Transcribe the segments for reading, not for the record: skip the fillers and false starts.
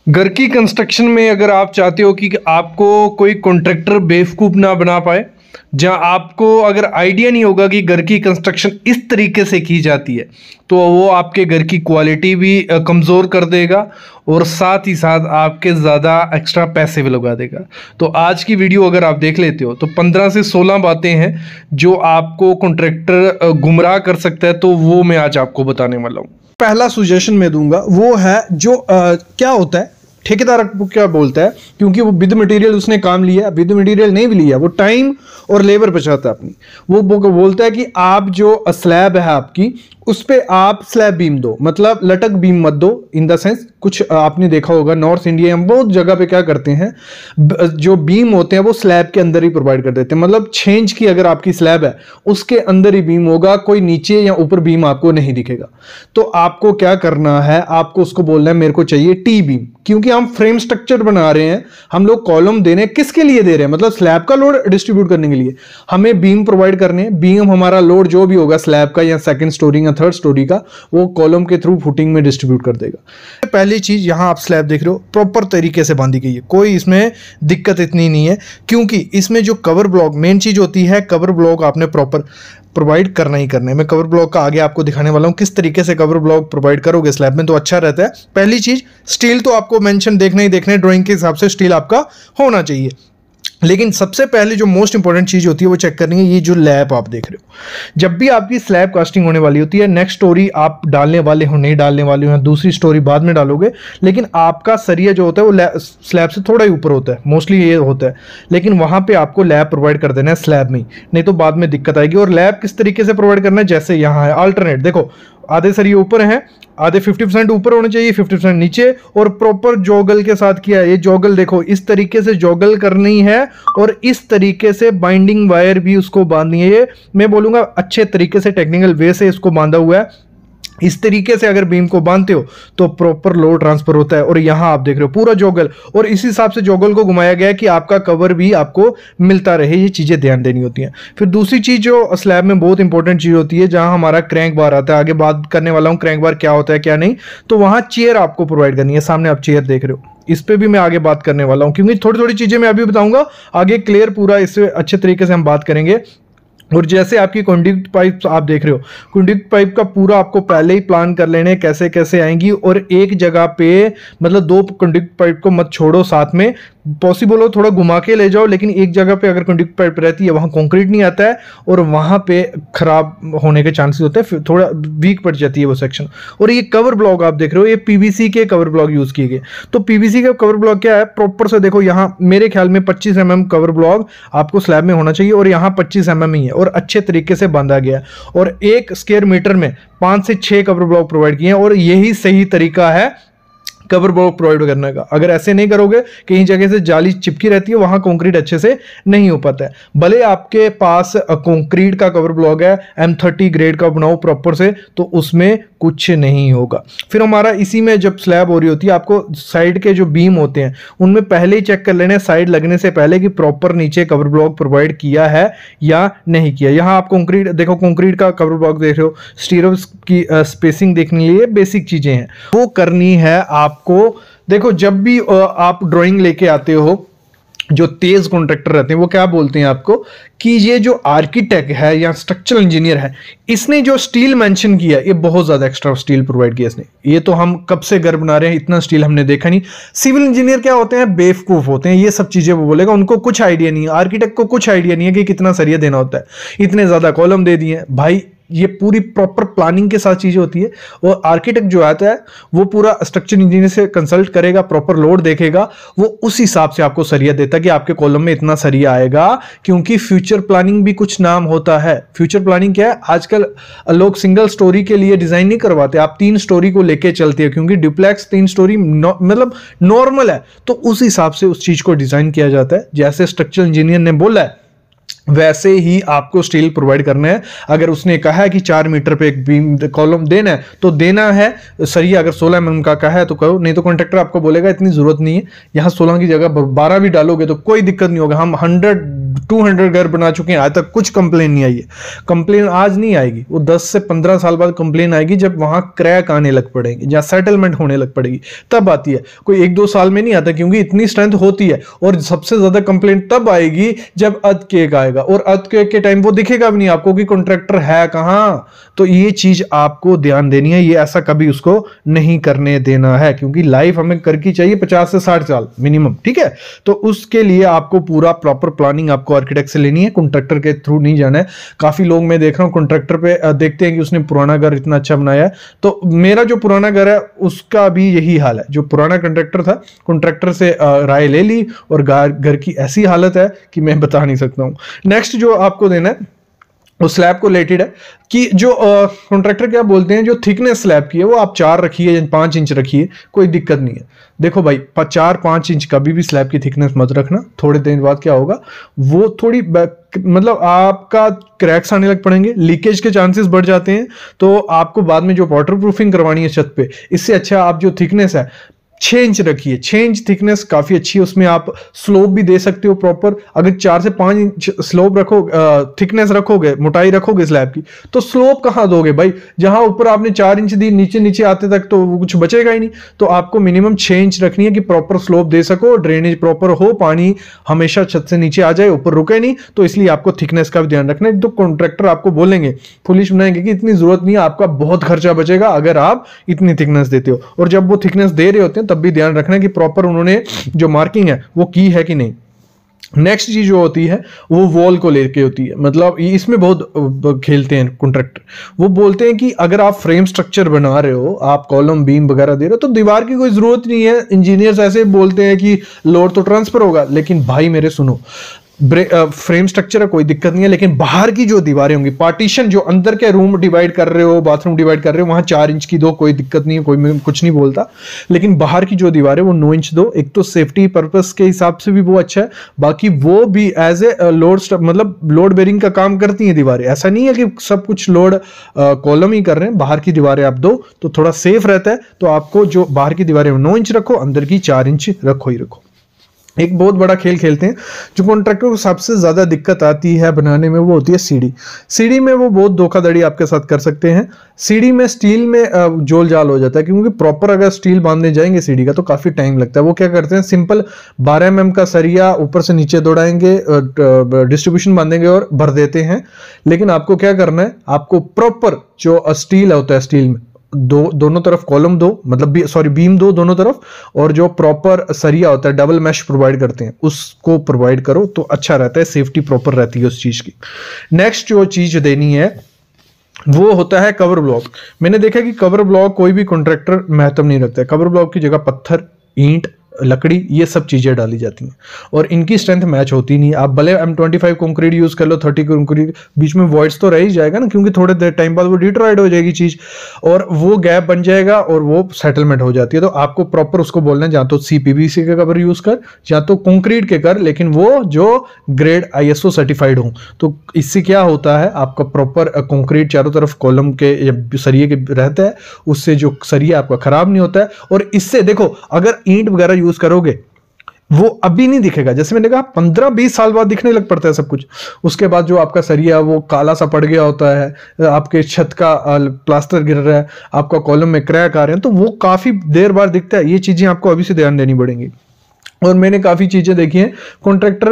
घर की कंस्ट्रक्शन में अगर आप चाहते हो कि आपको कोई कॉन्ट्रैक्टर बेवकूफ़ ना बना पाए, जहां आपको अगर आइडिया नहीं होगा कि घर की कंस्ट्रक्शन इस तरीके से की जाती है, तो वो आपके घर की क्वालिटी भी कमज़ोर कर देगा और साथ ही साथ आपके ज़्यादा एक्स्ट्रा पैसे भी लगा देगा। तो आज की वीडियो अगर आप देख लेते हो तो 15 से 16 बातें हैं जो आपको कॉन्ट्रैक्टर गुमराह कर सकता है, तो वो मैं आज आपको बताने वाला हूँ। पहला सुजेशन मैं दूंगा वो है जो क्या होता है, ठेकेदार आपको क्या बोलता है, क्योंकि वो विद मटेरियल उसने काम लिया, विद मटेरियल नहीं भी लिया, वो टाइम और लेबर बचाता है अपनी। वो बोलता है कि आप जो स्लैब है आपकी, उस पे आप स्लैब बीम दो, मतलब लटक बीम मत दो। इन द सेंस कुछ आपने देखा होगा नॉर्थ इंडिया में बहुत जगह पे क्या करते हैं, जो बीम होते हैं वो स्लैब के अंदर ही प्रोवाइड कर देते हैं। मतलब छेंज की अगर आपकी स्लैब है उसके अंदर ही बीम होगा, कोई नीचे या ऊपर बीम आपको नहीं दिखेगा। तो आपको क्या करना है, आपको उसको बोलना है मेरे को चाहिए टी बीम, क्योंकि हम फ्रेम स्ट्रक्चर बना रहे हैं, हम लोग कॉलम दे रहे हैं। किसके लिए दे रहे हैं? मतलब स्लैब का लोड डिस्ट्रीब्यूट करने के लिए हमें बीम प्रोवाइड करने हैं। बीम हमारा लोड जो भी होगा स्लैब का या सेकंड स्टोरी या थर्ड स्टोरी का, वो कॉलम के थ्रू फुटिंग में डिस्ट्रीब्यूट कर देगा। पहली चीज, यहां आप स्लैब देख रहे हो प्रॉपर तरीके से बांधी गई है, कोई इसमें दिक्कत इतनी नहीं है, क्योंकि इसमें जो कवर ब्लॉक मेन चीज होती है, कवर ब्लॉक आपने प्रॉपर प्रोवाइड करना ही करना है। मैं कवर ब्लॉक का आगे आपको दिखाने वाला हूं, किस तरीके से कवर ब्लॉक प्रोवाइड करोगे स्लैब में तो अच्छा रहता है। पहली चीज, स्टील तो आपको मेंशन देखना ही देखना है, ड्राइंग के हिसाब से स्टील आपका होना चाहिए। लेकिन सबसे पहले जो मोस्ट इंपॉर्टेंट चीज होती है वो चेक करनी है, ये जो लैब आप देख रहे हो। जब भी आपकी स्लैब कास्टिंग होने वाली होती है, नेक्स्ट स्टोरी आप डालने वाले हो नहीं डालने वाले हो, दूसरी स्टोरी बाद में डालोगे, लेकिन आपका सरिया जो होता है वो स्लैब से थोड़ा ही ऊपर होता है, मोस्टली ये होता है। लेकिन वहां पे आपको लैब प्रोवाइड कर देना है स्लैब में, नहीं तो बाद में दिक्कत आएगी। और लैब किस तरीके से प्रोवाइड करना है, जैसे यहाँ है अल्टरनेट, देखो आधे सरिये ऊपर हैं, आधे 50% ऊपर होने चाहिए, 50% नीचे, और प्रॉपर जॉगल के साथ किया है। ये जॉगल देखो इस तरीके से जॉगल करनी है, और इस तरीके से बाइंडिंग वायर भी उसको बांधनी है। ये मैं बोलूंगा अच्छे तरीके से टेक्निकल वे से इसको बांधा हुआ है। इस तरीके से अगर बीम को बांधते हो तो प्रॉपर लोड ट्रांसफर होता है। और यहां आप देख रहे हो पूरा जॉगल, और इस हिसाब से जॉगल को घुमाया गया है कि आपका कवर भी आपको मिलता रहे। ये चीजें ध्यान देनी होती हैं। फिर दूसरी चीज जो स्लैब में बहुत इंपॉर्टेंट चीज होती है, जहां हमारा क्रैंक बार आता है, आगे बात करने वाला हूं क्रैंक बार क्या होता है क्या नहीं, तो वहां चेयर आपको प्रोवाइड करनी है। सामने आप चेयर देख रहे हो, इस पे भी मैं आगे बात करने वाला हूं, क्योंकि थोड़ी थोड़ी चीजें मैं अभी बताऊंगा, आगे क्लियर पूरा इससे अच्छे तरीके से हम बात करेंगे। और जैसे आपकी कंडक्ट पाइप आप देख रहे हो, कंडक्ट पाइप का पूरा आपको पहले ही प्लान कर लेने कैसे कैसे आएंगी, और एक जगह पे मतलब दो कंडक्ट पाइप को मत छोड़ो साथ में, पॉसिबल हो थोड़ा घुमा के ले जाओ, लेकिन एक जगह पे अगर कंडक्ट पाइप रहती है वहां कंक्रीट नहीं आता है और वहां पे खराब होने के चांसेस होते हैं, फिर थोड़ा वीक पड़ जाती है वो सेक्शन। और ये कवर ब्लॉक आप देख रहे हो, ये पीवीसी के कवर ब्लॉक यूज किए गए। तो पीवीसी का कवर ब्लॉक क्या है, प्रॉपर से देखो, यहाँ मेरे ख्याल में 25 mm कवर ब्लॉक आपको स्लैब में होना चाहिए, और यहाँ 25 mm ही है, और अच्छे तरीके से बांधा गया, और 1 स्क्वायर मीटर में 5 से 6 कवर ब्लॉक प्रोवाइड किए हैं। और यही सही तरीका है कवर ब्लॉक प्रोवाइड करने का। अगर ऐसे नहीं करोगे, कहीं जगह से जाली चिपकी रहती है, वहां कंक्रीट अच्छे से नहीं हो पाता है। भले आपके पास कंक्रीट का कवर ब्लॉक है, M30 ग्रेड का बनाओ प्रॉपर से, तो उसमें कुछ नहीं होगा। फिर हमारा इसी में जब स्लैब हो रही होती है, आपको साइड के जो बीम होते हैं उनमें पहले ही चेक कर लेना है, साइड लगने से पहले, कि प्रॉपर नीचे कवर ब्लॉक प्रोवाइड किया है या नहीं किया। यहाँ आप कंक्रीट देखो, कंक्रीट का कवर ब्लॉक देख रहे हो, स्टीयर्स की स्पेसिंग देखने के लिए बेसिक चीजें हैं वो करनी है आपको। देखो जब भी आप ड्राइंग लेके आते हो, जो तेज कॉन्ट्रैक्टर रहते हैं वो क्या बोलते हैं आपको, कि ये जो आर्किटेक्ट है या स्ट्रक्चरल इंजीनियर है, इसने जो स्टील मेंशन किया, ये बहुत ज्यादा एक्स्ट्रा स्टील प्रोवाइड किया इसने। ये तो हम कब से घर बना रहे हैं, इतना स्टील हमने देखा नहीं। सिविल इंजीनियर क्या होते हैं, बेवकूफ होते हैं, ये सब चीजें वो बोलेगा, उनको कुछ आइडिया नहीं है। आर्किटेक्ट को कुछ आइडिया नहीं है कि कितना सरिया देना होता है, इतने ज्यादा कॉलम दे दिए भाई। ये पूरी प्रॉपर प्लानिंग के साथ चीजें होती है। और आर्किटेक्ट जो आता है वो पूरा स्ट्रक्चर इंजीनियर से कंसल्ट करेगा, प्रॉपर लोड देखेगा, वो उस हिसाब से आपको सरिया देता है कि आपके कॉलम में इतना सरिया आएगा। क्योंकि फ्यूचर प्लानिंग भी कुछ नाम होता है। फ्यूचर प्लानिंग क्या है, आजकल लोग सिंगल स्टोरी के लिए डिजाइन नहीं करवाते, आप 3 स्टोरी को लेके चलते हैं, क्योंकि डुप्लेक्स 3 स्टोरी मतलब नॉर्मल है, तो उस हिसाब से उस चीज को डिजाइन किया जाता है। जैसे स्ट्रक्चरल इंजीनियर ने बोला है वैसे ही आपको स्टील प्रोवाइड करना है। अगर उसने कहा है कि 4 मीटर पे एक बीम कॉलम देना है तो देना है। सरिया अगर 16 mm का कहा है तो कहो, नहीं तो कॉन्ट्रैक्टर आपको बोलेगा इतनी जरूरत नहीं है, यहाँ 16 की जगह 12 भी डालोगे तो कोई दिक्कत नहीं होगा, हम 100 200 घर बना चुके हैं, आज तक कुछ कंप्लेन नहीं आई है। कंप्लेन आज नहीं आएगी, वो 10 से 15 साल बाद कंप्लेन आएगी, जब वहां क्रैक आने लग पड़ेंगे या सेटलमेंट होने लग पड़ेगी, तब आती है। कोई 1-2 साल में नहीं आता, क्योंकि इतनी स्ट्रेंथ होती है। और सबसे ज्यादा कंप्लेन तब आएगी जब अर्थक्वेक आएगा, और अर्थक्वेक के टाइम वो दिखेगा भी नहीं आपको कि कॉन्ट्रैक्टर है कहां। तो ये चीज आपको ध्यान देनी है, ये ऐसा कभी उसको नहीं करने देना है, क्योंकि लाइफ हमें करके चाहिए 50 से 60 साल मिनिमम, ठीक है। तो उसके लिए आपको पूरा प्रॉपर प्लानिंग आपको आर्किटेक्ट से लेनी है, कॉन्ट्रैक्टर के थ्रू नहीं जाना है। काफी लोग मैं देख रहा हूं कॉन्ट्रैक्टर पे देखते हैं कि उसने पुराना घर इतना अच्छा बनाया है, तो मेरा जो पुराना घर है उसका भी यही हाल है। जो पुराना कॉन्ट्रैक्टर था, कॉन्ट्रैक्टर से राय ले ली और घर की ऐसी हालत है कि मैं बता नहीं सकता हूं। नेक्स्ट जो आपको देना है वो स्लैब को रिलेटेड है, कि जो कॉन्ट्रैक्टर क्या बोलते हैं, जो थिकनेस स्लैब की है वो आप 4 रखिए या 5 इंच रखिए, कोई दिक्कत नहीं है। देखो भाई 4-5 इंच कभी भी स्लैब की थिकनेस मत रखना, थोड़े दिन बाद क्या होगा, वो थोड़ी मतलब आपका क्रैक्स आने लग पड़ेंगे, लीकेज के चांसेस बढ़ जाते हैं। तो आपको बाद में जो वाटर प्रूफिंग करवानी है छत पे, इससे अच्छा आप जो थिकनेस है 6 इंच रखिए। 6 इंच थिकनेस काफी अच्छी है, उसमें आप स्लोप भी दे सकते हो प्रॉपर। अगर 4 से 5 इंच स्लोप थिकनेस रखोगे, मोटाई रखोगे स्लैब की, तो स्लोप कहां दोगे भाई, जहां ऊपर आपने 4 इंच दी, नीचे नीचे आते तक तो कुछ बचेगा ही नहीं। तो आपको मिनिमम 6 इंच रखनी है कि प्रॉपर स्लोप दे सको, ड्रेनेज प्रॉपर हो, पानी हमेशा छत से नीचे आ जाए, ऊपर रुके नहीं। तो इसलिए आपको थिकनेस का भी ध्यान रखना है। तो कॉन्ट्रैक्टर आपको बोलेंगे, पुलिस बनाएंगे कि इतनी जरूरत नहीं है, आपका बहुत खर्चा बचेगा अगर आप इतनी थिकनेस देते हो। और जब वो थिकनेस दे रहे होते हैं तब भी ध्यान रखना है कि प्रॉपर उन्होंने जो मार्किंग है वो की है कि नहीं। नेक्स्ट चीज जो होती है वो वॉल को लेके होती है, मतलब इसमें बहुत खेलते हैं कॉन्ट्रैक्टर। वो बोलते हैं कि अगर आप फ्रेम स्ट्रक्चर बना रहे हो, आप कॉलम बीम वगैरह दे रहे हो, तो दीवार की कोई जरूरत नहीं है। इंजीनियर्स ऐसे बोलते हैं कि लोड तो ट्रांसफर होगा, लेकिन भाई मेरे सुनो, फ्रेम स्ट्रक्चर है कोई दिक्कत नहीं है, लेकिन बाहर की जो दीवारें होंगी, पार्टीशन जो अंदर के रूम डिवाइड कर रहे हो, बाथरूम डिवाइड कर रहे हो, वहां 4 इंच की दो, कोई दिक्कत नहीं है, कोई कुछ नहीं बोलता। लेकिन बाहर की जो दीवारें वो 9 इंच दो। एक तो सेफ्टी पर्पस के हिसाब से भी वो अच्छा है, बाकी वो भी एज ए लोड मतलब लोड बेरिंग का काम करती हैं दीवारें। ऐसा नहीं है कि सब कुछ लोड कॉलम ही कर रहे हैं, बाहर की दीवारें आप दो तो थोड़ा सेफ रहता है। तो आपको जो बाहर की दीवारें 9 इंच रखो, अंदर की 4 इंच रखो ही रखो। एक बहुत बड़ा खेल खेलते हैं जो कॉन्ट्रैक्टर को सबसे ज्यादा दिक्कत आती है बनाने में, वो होती है सीढ़ी। सीढ़ी में वो बहुत धोखाधड़ी आपके साथ कर सकते हैं। सीढ़ी में स्टील में जोल जाल हो जाता है, क्योंकि प्रॉपर अगर स्टील बांधने जाएंगे सीढ़ी का तो काफी टाइम लगता है। वो क्या करते हैं, सिंपल 12 mm का सरिया ऊपर से नीचे दौड़ाएंगे, डिस्ट्रीब्यूशन बांधेंगे और भर देते हैं। लेकिन आपको क्या करना है, आपको प्रॉपर जो स्टील होता है, स्टील में दोनों तरफ कॉलम दो, मतलब बीम दो दोनों तरफ, और जो प्रॉपर सरिया होता है डबल मैश प्रोवाइड करते हैं उसको प्रोवाइड करो, तो अच्छा रहता है, सेफ्टी प्रॉपर रहती है उस चीज की। नेक्स्ट जो चीज देनी है वो होता है कवर ब्लॉक। मैंने देखा कि कवर ब्लॉक कोई भी कॉन्ट्रैक्टर महत्व नहीं रखता है। कवर ब्लॉक की जगह पत्थर, ईंट, लकड़ी, ये सब चीजें डाली जाती हैं और इनकी स्ट्रेंथ मैच होती नहीं। आप भले M25 कंक्रीट यूज कर लो, 30 कंक्रीट, बीच में वॉइड्स तो रह ही जाएगा ना, क्योंकि थोड़े देर टाइम बाद वो डिट्रॉयड हो जाएगी चीज और वो गैप बन जाएगा और वो सेटलमेंट हो जाती है। तो आपको प्रॉपर उसको बोलना है, या तो CPVC का कवर यूज कर या तो कंक्रीट के कर, लेकिन वो जो ग्रेड ISO सर्टिफाइड हो। तो इससे क्या होता है, आपका प्रॉपर कंक्रीट चारों तरफ कॉलम के सरिये के रहता है, उससे जो सरिया आपका खराब नहीं होता है। और इससे देखो, अगर ईंट वगैरह यूज करोगे वो अभी नहीं दिखेगा, जैसे मैंने कहा 15-20 साल बाद दिखने लग पड़ता है सब कुछ। उसके बाद जो आपका सरिया वो काला सा पड़ गया होता है, आपके छत का प्लास्टर गिर रहा है, आपका कॉलम में क्रैक आ रहे हैं, तो वो काफी देर बाद दिखता है। ये चीजें आपको अभी से ध्यान देनी पड़ेंगी। और मैंने काफी चीजें देखी हैं, कॉन्ट्रैक्टर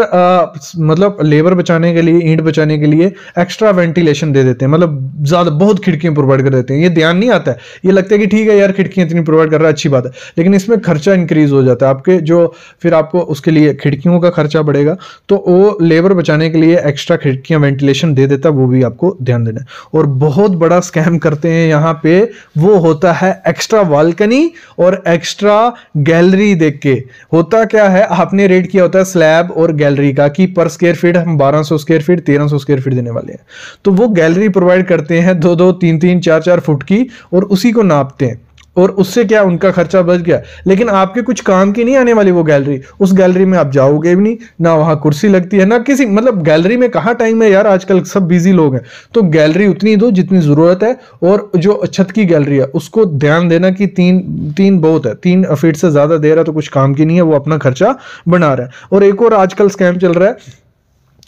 मतलब लेबर बचाने के लिए, ईंट बचाने के लिए एक्स्ट्रा वेंटिलेशन दे देते हैं, मतलब ज्यादा बहुत खिड़कियां प्रोवाइड कर देते हैं। ये ध्यान नहीं आता है, ये लगता है कि ठीक है यार खिड़कियां इतनी प्रोवाइड कर रहा है, अच्छी बात है, लेकिन इसमें खर्चा इंक्रीज हो जाता है आपके, जो फिर आपको उसके लिए खिड़कियों का खर्चा बढ़ेगा। तो वो लेबर बचाने के लिए एक्स्ट्रा खिड़कियां वेंटिलेशन दे देता है, वो भी आपको ध्यान देना है। और बहुत बड़ा स्कैम करते हैं यहाँ पे, वो होता है एक्स्ट्रा बालकनी और एक्स्ट्रा गैलरी देख के। होता क्या है, आपने रेट किया होता है स्लैब और गैलरी का कि पर स्क्वायर फीट हम 1200 स्क्वायर फीट 1300 स्क्वायर फीट देने वाले हैं, तो वो गैलरी प्रोवाइड करते हैं 2-2, 3-3, 4-4 फुट की, और उसी को नापते हैं। और उससे क्या उनका खर्चा बच गया, लेकिन आपके कुछ काम की नहीं आने वाली वो गैलरी। उस गैलरी में आप जाओगे भी नहीं, ना वहां कुर्सी लगती है ना किसी, मतलब गैलरी में कहाँ टाइम है यार, आजकल सब बिजी लोग हैं। तो गैलरी उतनी दो जितनी जरूरत है, और जो छत की गैलरी है उसको ध्यान देना कि 3 बहुत है, 3 फीट से ज्यादा दे रहा है तो कुछ काम की नहीं है, वो अपना खर्चा बना रहा है। और एक और आजकल स्कैम चल रहा है,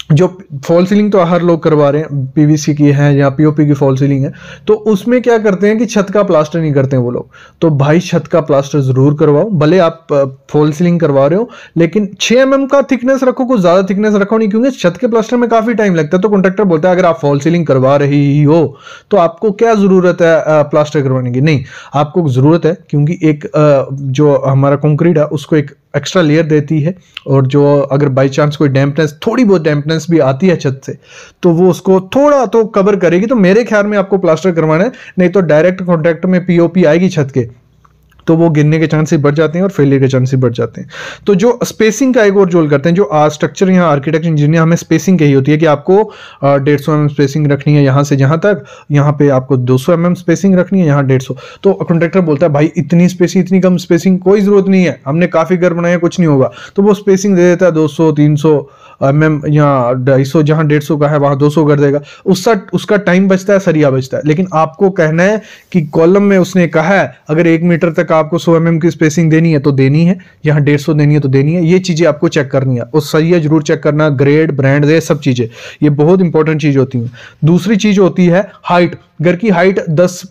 जो फॉल सीलिंग तो हर लोग करवा रहे हैं, पीवीसी की है या पीओपी की फॉल सीलिंग है, तो उसमें क्या करते हैं कि छत का प्लास्टर नहीं करते हैं वो लोग। तो भाई छत का प्लास्टर जरूर करवाओ, भले आप फॉल सीलिंग करवा रहे हो लेकिन 6 mm का थिकनेस रखो, कुछ ज्यादा थिकनेस रखो नहीं, क्योंकि छत के प्लास्टर में काफी टाइम लगता है। तो कॉन्ट्रैक्टर बोलता है अगर आप फॉल सीलिंग करवा रही हो तो आपको क्या जरूरत है प्लास्टर करवाने की? नहीं, आपको जरूरत है, क्योंकि एक जो हमारा कंक्रीट है उसको एक एक्स्ट्रा लेयर देती है, और जो अगर बाई चांस कोई डैम्पनेस, थोड़ी बहुत डैम्पनेस भी आती है छत से, तो वो उसको थोड़ा तो कवर करेगी। तो मेरे ख्याल में आपको प्लास्टर करवाना है, नहीं तो डायरेक्ट कॉन्ट्रैक्ट में पीओपी आएगी छत के, तो वो गिरने के चांसेस बढ़ जाते हैं और फेलियर के चांसेस बढ़ जाते हैं। तो जो स्पेसिंग का एक और जोल करते हैं, जो स्ट्रक्चर यहाँ आर्किटेक्ट इंजीनियर हमें स्पेसिंग कही होती है कि आपको 150 mm स्पेसिंग रखनी है यहाँ से जहाँ तक, यहाँ पे आपको 200 mm स्पेसिंग रखनी है, यहाँ 150। तो कॉन्ट्रैक्टर बोलता है भाई इतनी स्पेसिंग, इतनी कम स्पेसिंग कोई जरूरत नहीं है, हमने काफी घर बनाया, कुछ नहीं होगा। तो वो स्पेसिंग दे देता है 200 300 mm, यहाँ 250, जहाँ 150 का है वहां 200 कर देगा, उसका टाइम बचता है, सरिया बचता है। लेकिन आपको कहना है कि कॉलम में उसने कहा है अगर 1 मीटर तक आपको 100 mm की स्पेसिंग देनी है तो देनी है, यहाँ 150 देनी है तो देनी है। ये चीजें आपको चेक करनी है, और सरिया जरूर चेक करना, ग्रेड, ब्रांड, ये सब चीजें, ये बहुत इंपॉर्टेंट चीज होती है। दूसरी चीज होती है हाइट। घर की हाइट 10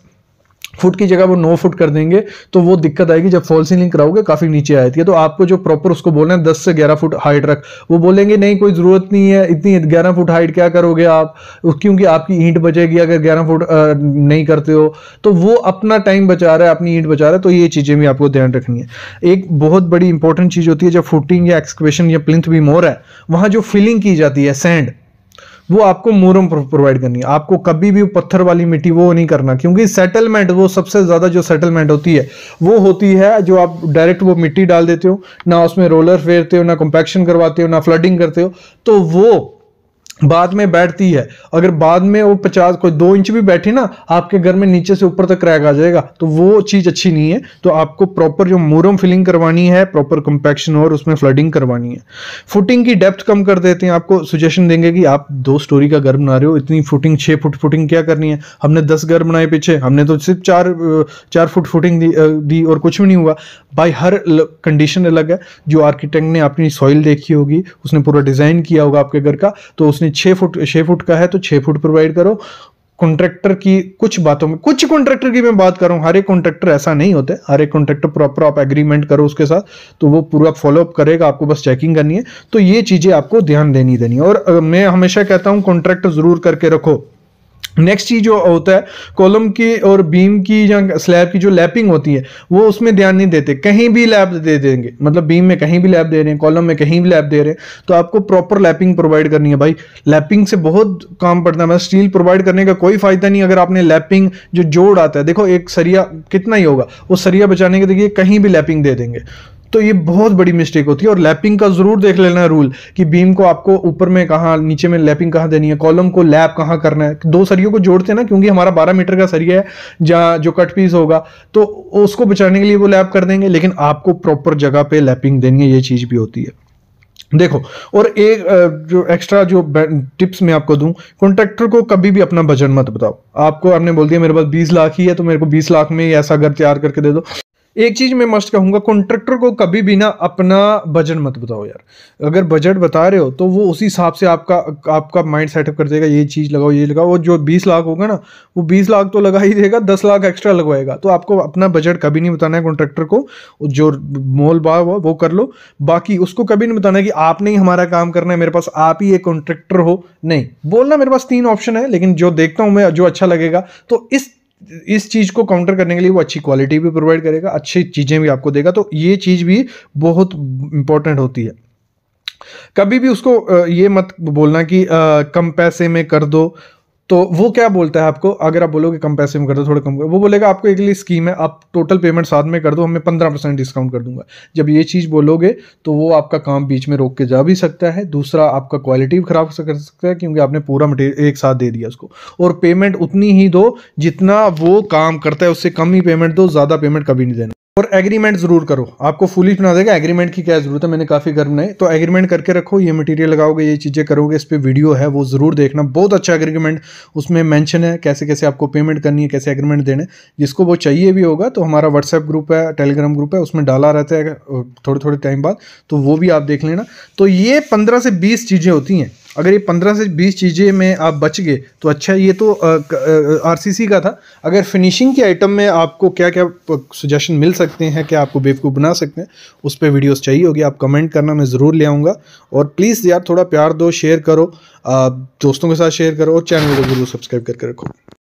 फुट की जगह वो 9 फुट कर देंगे, तो वो दिक्कत आएगी जब फॉल सीलिंग कराओगे, काफी नीचे आ जाती है। तो आपको जो प्रॉपर उसको बोलना है 10 से 11 फुट हाइट रख, वो बोलेंगे नहीं कोई जरूरत नहीं है इतनी, 11 फुट हाइट क्या करोगे आप, क्योंकि आपकी ईंट बचेगी अगर 11 फुट नहीं करते हो। तो वो अपना टाइम बचा रहा है, अपनी ईंट बचा रहा है। तो ये चीजें भी आपको ध्यान रखनी है। एक बहुत बड़ी इंपॉर्टेंट चीज होती है जब फुटिंग या एक्सकवेशन या प्लिंथ बीम हो रहा है, वहां जो फिलिंग की जाती है सैंड, वो आपको मुरम प्रोवाइड करनी है। आपको कभी भी पत्थर वाली मिट्टी वो नहीं करना, क्योंकि सेटलमेंट, वो सबसे ज्यादा जो सेटलमेंट होती है वो होती है जो आप डायरेक्ट वो मिट्टी डाल देते हो, ना उसमें रोलर फेरते हो, ना कॉम्पैक्शन करवाते हो, ना फ्लडिंग करते हो, तो वो बाद में बैठती है। अगर बाद में वो 50 कोई 2 इंच भी बैठी ना, आपके घर में नीचे से ऊपर तक क्रैक आ जाएगा, तो वो चीज अच्छी नहीं है। तो आपको प्रॉपर जो मुरम फिलिंग करवानी है, प्रॉपर कंपैक्शन और उसमें फ्लडिंग करवानी है। फुटिंग की डेप्थ कम कर देते हैं, आपको सजेशन देंगे कि आप 2 स्टोरी का घर बना रहे हो, इतनी फुटिंग 6 फुट फुटिंग क्या करनी है, हमने 10 घर बनाए पीछे, हमने तो सिर्फ 4 फुट फुटिंग दी और कुछ भी नहीं हुआ। भाई हर कंडीशन अलग है। जो आर्किटेक्ट ने अपनी सॉइल देखी होगी, उसने पूरा डिजाइन किया होगा आपके घर का, तो उसने 6 फुट का है तो 6 फुट प्रोवाइड करो। कॉन्ट्रैक्टर की कुछ बातों में, कुछ कॉन्ट्रैक्टर की मैं बात कर रहा हूं, हर एक कॉन्ट्रैक्टर ऐसा नहीं होता है। हर एक कॉन्ट्रैक्टर प्रॉपर आप एग्रीमेंट करो उसके साथ, तो वो पूरा फॉलोअप करेगा, आपको बस चेकिंग करनी है। तो ये चीजें आपको ध्यान देनी है। और मैं हमेशा कहता हूं कॉन्ट्रैक्ट जरूर करके रखो। नेक्स्ट चीज जो होता है, कॉलम की और बीम की या स्लैब की जो लैपिंग होती है, वो उसमें ध्यान नहीं देते। कहीं भी लैप दे देंगे, मतलब बीम में कहीं भी लैप दे रहे हैं, कॉलम में कहीं भी लैप दे रहे हैं, तो आपको प्रॉपर लैपिंग प्रोवाइड करनी है। भाई लैपिंग से बहुत काम पड़ता है। मतलब स्टील प्रोवाइड करने का कोई फायदा नहीं अगर आपने लैपिंग, जो जोड़ आता है, देखो एक सरिया कितना ही होगा, वो सरिया बचाने के देखिए कहीं भी लैपिंग दे देंगे, तो ये बहुत बड़ी मिस्टेक होती है। और लैपिंग का जरूर देख लेना है रूल, कि बीम को आपको ऊपर में कहाँ, नीचे में लैपिंग कहाँ देनी है, कॉलम को लैप कहाँ करना है। 2 सरियों को जोड़ते हैं ना, क्योंकि हमारा 12 मीटर का सरिया है, जहाँ जो कट पीस होगा तो उसको बचाने के लिए वो लैप कर देंगे, लेकिन आपको प्रॉपर जगह पे लैपिंग देनी है। ये चीज भी होती है, देखो। और एक जो एक्स्ट्रा जो टिप्स मैं आपको दूं, कॉन्ट्रैक्टर को कभी भी अपना बजट मत बताओ। आपको आपने बोल दिया मेरे पास 20 लाख ही है तो मेरे को 20 लाख में ऐसा घर तैयार करके दे दो। एक चीज मैं मस्ट कहूंगा, कॉन्ट्रैक्टर को कभी भी ना अपना बजट मत बताओ यार। अगर बजट बता रहे हो तो वो उसी हिसाब से आपका माइंड सेटअप कर देगा, ये चीज लगाओ, ये लगाओ। और जो 20 लाख होगा ना, वो 20 लाख तो लगा ही देगा, 10 लाख एक्स्ट्रा लगवाएगा। तो आपको अपना बजट कभी नहीं बताना है कॉन्ट्रैक्टर को। जो मोल भाव वो कर लो, बाकी उसको कभी नहीं बताना है कि आपने ही हमारा काम करना है, मेरे पास आप ही एक कॉन्ट्रैक्टर हो। नहीं बोलना, मेरे पास 3 ऑप्शन है, लेकिन जो देखता हूं मैं, जो अच्छा लगेगा, तो इस चीज को काउंटर करने के लिए वो अच्छी क्वालिटी भी प्रोवाइड करेगा, अच्छी चीजें भी आपको देगा। तो ये चीज भी बहुत इंपॉर्टेंट होती है। कभी भी उसको ये मत बोलना कि कम पैसे में कर दो। तो वो क्या बोलता है आपको, अगर आप बोलोगे कम पैसे में कर दो, थोड़ा कम कर, वो बोलेगा आपको एक लिए स्कीम है, आप टोटल पेमेंट साथ में कर दो, हमें 15% डिस्काउंट कर दूंगा। जब ये चीज़ बोलोगे तो वो आपका काम बीच में रोक के जा भी सकता है। दूसरा, आपका क्वालिटी भी खराब कर सकता है, क्योंकि आपने पूरा मटेरियल एक साथ दे दिया उसको। और पेमेंट उतनी ही दो जितना वो काम करता है, उससे कम ही पेमेंट दो, ज़्यादा पेमेंट कभी नहीं देना। और एग्रीमेंट जरूर करो, आपको फुलिश बना देगा। एग्रीमेंट की क्या जरूरत है, मैंने काफी घर बनाए, तो एग्रीमेंट करके रखो। ये मटेरियल लगाओगे, ये चीजें करोगे, इस पे वीडियो है वो जरूर देखना, बहुत अच्छा एग्रीमेंट उसमें मेंशन है, कैसे कैसे आपको पेमेंट करनी है, कैसे एग्रीमेंट देने। जिसको वो चाहिए भी होगा तो हमारा व्हाट्सएप ग्रुप है, टेलीग्राम ग्रुप है, उसमें डाला रहता है थोड़े थोड़े टाइम बाद, तो वो भी आप देख लेना। तो ये 15 से 20 चीजें होती हैं अगर ये 15 से 20 चीज़ें में आप बच गए तो अच्छा। ये तो आरसीसी का था। अगर फिनिशिंग के आइटम में आपको क्या क्या सजेशन मिल सकते हैं, क्या आपको बेवकूफ़ बना सकते हैं, उस पर वीडियोस चाहिए होगी, आप कमेंट करना, मैं ज़रूर ले आऊँगा। और प्लीज़ यार थोड़ा प्यार दो, शेयर करो, दोस्तों के साथ शेयर करो और चैनल को ज़रूर सब्सक्राइब करके रखो।